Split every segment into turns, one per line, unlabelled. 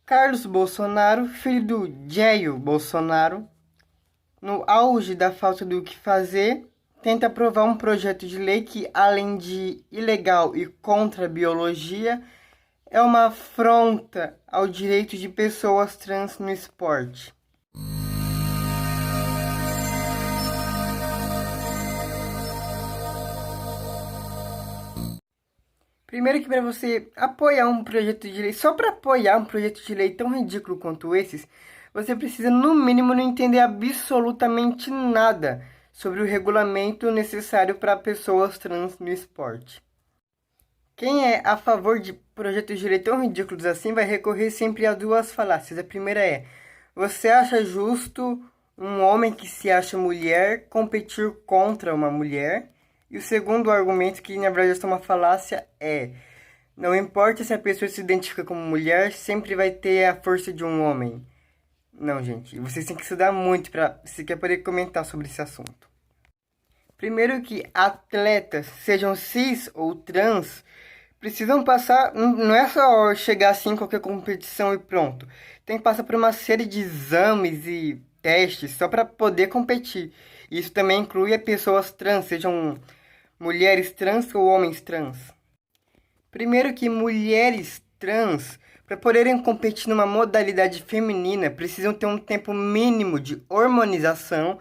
Carlos Bolsonaro, filho do Jair Bolsonaro, no auge da falta do que fazer, tenta aprovar um projeto de lei que, além de ilegal e contra a biologia, é uma afronta ao direito de pessoas trans no esporte. Primeiro que para você apoiar um projeto de lei, só para apoiar um projeto de lei tão ridículo quanto esses, você precisa no mínimo não entender absolutamente nada sobre o regulamento necessário para pessoas trans no esporte. Quem é a favor de projetos de lei tão ridículos assim vai recorrer sempre a duas falácias. A primeira é: você acha justo um homem que se acha mulher competir contra uma mulher? E o segundo argumento, que na verdade é uma falácia, é: não importa se a pessoa se identifica como mulher, sempre vai ter a força de um homem. Não, gente, vocês têm que estudar muito para se quer poder comentar sobre esse assunto. Primeiro que atletas, sejam cis ou trans, precisam passar, não é só chegar assim em qualquer competição e pronto. Tem que passar por uma série de exames e testes só para poder competir. Isso também inclui pessoas trans, sejam mulheres trans ou homens trans. Primeiro que mulheres trans, para poderem competir numa modalidade feminina, precisam ter um tempo mínimo de hormonização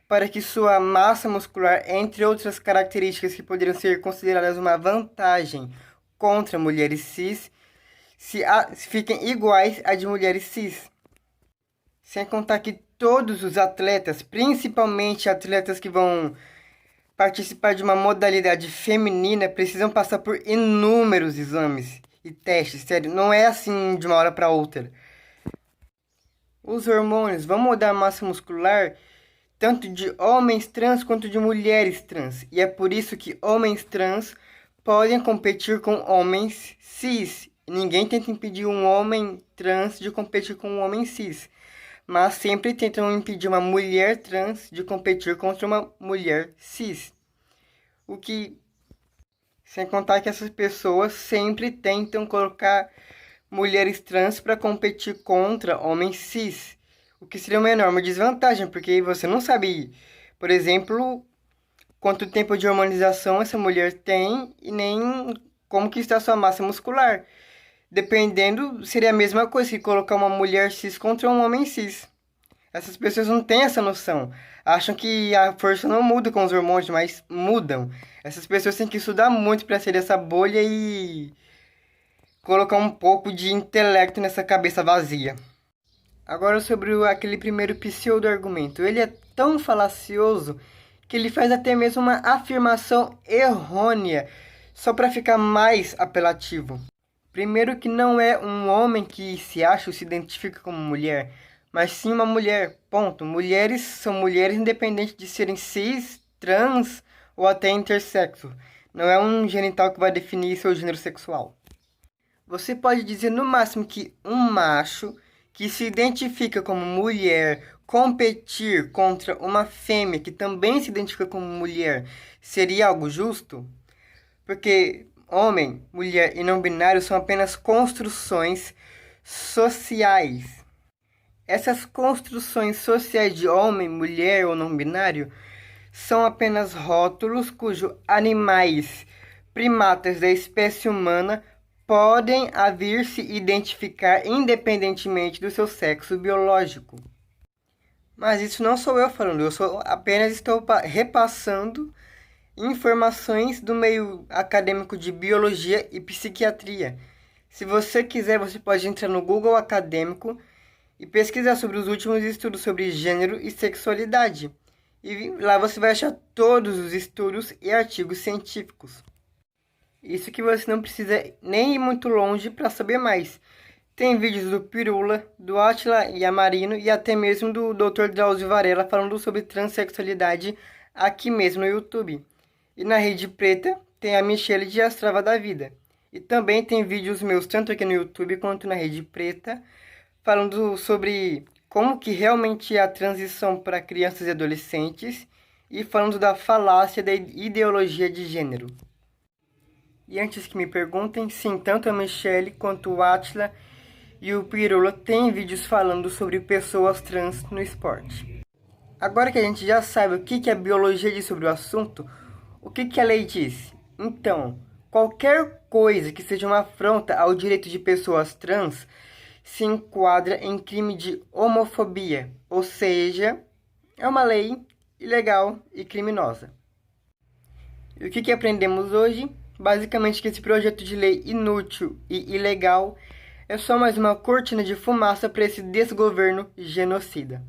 para que sua massa muscular, entre outras características que poderiam ser consideradas uma vantagem contra mulheres cis, se fiquem iguais à de mulheres cis. Sem contar que todos os atletas, principalmente atletas que vão participar de uma modalidade feminina, precisam passar por inúmeros exames e testes, sério, não é assim de uma hora para outra. Os hormônios vão mudar a massa muscular tanto de homens trans quanto de mulheres trans, e é por isso que homens trans podem competir com homens cis. Ninguém tenta impedir um homem trans de competir com um homem cis, mas sempre tentam impedir uma mulher trans de competir contra uma mulher cis. O que, sem contar que essas pessoas sempre tentam colocar mulheres trans para competir contra homens cis, o que seria uma enorme desvantagem, porque você não sabe, por exemplo, quanto tempo de hormonização essa mulher tem e nem como que está a sua massa muscular. Dependendo, seria a mesma coisa que colocar uma mulher cis contra um homem cis. Essas pessoas não têm essa noção. Acham que a força não muda com os hormônios, mas mudam. Essas pessoas têm que estudar muito para sair dessa bolha e colocar um pouco de intelecto nessa cabeça vazia. Agora sobre aquele primeiro pseudo-argumento. Ele é tão falacioso que ele faz até mesmo uma afirmação errônea, só para ficar mais apelativo. Primeiro que não é um homem que se acha ou se identifica como mulher, mas sim uma mulher, ponto. Mulheres são mulheres independente de serem cis, trans ou até intersexo. Não é um genital que vai definir seu gênero sexual. Você pode dizer no máximo que um macho que se identifica como mulher competir contra uma fêmea que também se identifica como mulher seria algo justo? Porque homem, mulher e não binário são apenas construções sociais. Essas construções sociais de homem, mulher ou não binário são apenas rótulos cujos animais, primatas da espécie humana, podem vir se identificar independentemente do seu sexo biológico. Mas isso não sou eu falando, apenas estou repassando informações do meio acadêmico de biologia e psiquiatria. Se você quiser, você pode entrar no Google Acadêmico e pesquisar sobre os últimos estudos sobre gênero e sexualidade. E lá você vai achar todos os estudos e artigos científicos. Isso que você não precisa nem ir muito longe para saber mais. Tem vídeos do Pirula, do Átila Yamarino e até mesmo do Dr. Drauzio Varela falando sobre transexualidade aqui mesmo no YouTube. E na Rede Preta tem a Michelle de Astrava da Vida. E também tem vídeos meus tanto aqui no YouTube quanto na Rede Preta falando sobre como que realmente é a transição para crianças e adolescentes e falando da falácia da ideologia de gênero. E antes que me perguntem, sim, tanto a Michelle quanto o Átila e o Pirula tem vídeos falando sobre pessoas trans no esporte. Agora que a gente já sabe o que a biologia diz sobre o assunto, o que a lei diz? Então, qualquer coisa que seja uma afronta ao direito de pessoas trans se enquadra em crime de homofobia, ou seja, é uma lei ilegal e criminosa. E o que aprendemos hoje? Basicamente que esse projeto de lei inútil e ilegal é só mais uma cortina de fumaça para esse desgoverno genocida.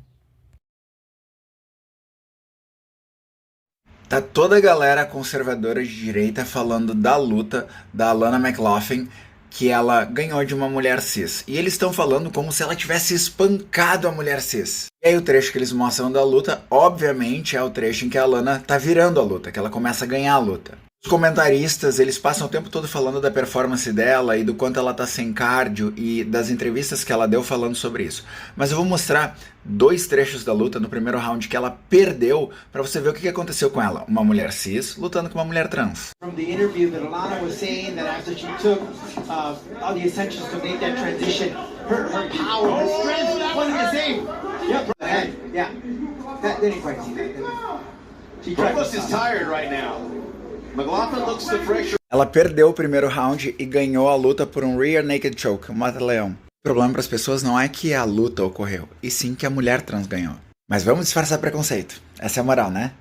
Tá toda a galera conservadora de direita falando da luta da Alana McLaughlin, que ela ganhou de uma mulher cis. E eles estão falando como se ela tivesse espancado a mulher cis. E aí o trecho que eles mostram da luta, obviamente, é o trecho em que a Alana tá virando a luta, que ela começa a ganhar a luta. Os comentaristas, eles passam o tempo todo falando da performance dela e do quanto ela tá sem cardio e das entrevistas que ela deu falando sobre isso. Mas eu vou mostrar 2 trechos da luta no primeiro round que ela perdeu para você ver o que aconteceu com ela. Uma mulher cis lutando com uma mulher trans.
From the interview that Alana was saying that after she took all the essentials to make that transition, her power, her strength wasn't the same. Yep. Yeah. That didn't quite see that. She
Douglas is tired right now. McLaughlin looks the pressure.
Ela perdeu o primeiro round e ganhou a luta por um rear naked choke, um mata-leão. O problema para as pessoas não é que a luta ocorreu, e sim que a mulher trans ganhou. Mas vamos disfarçar preconceito. Essa é a moral, né?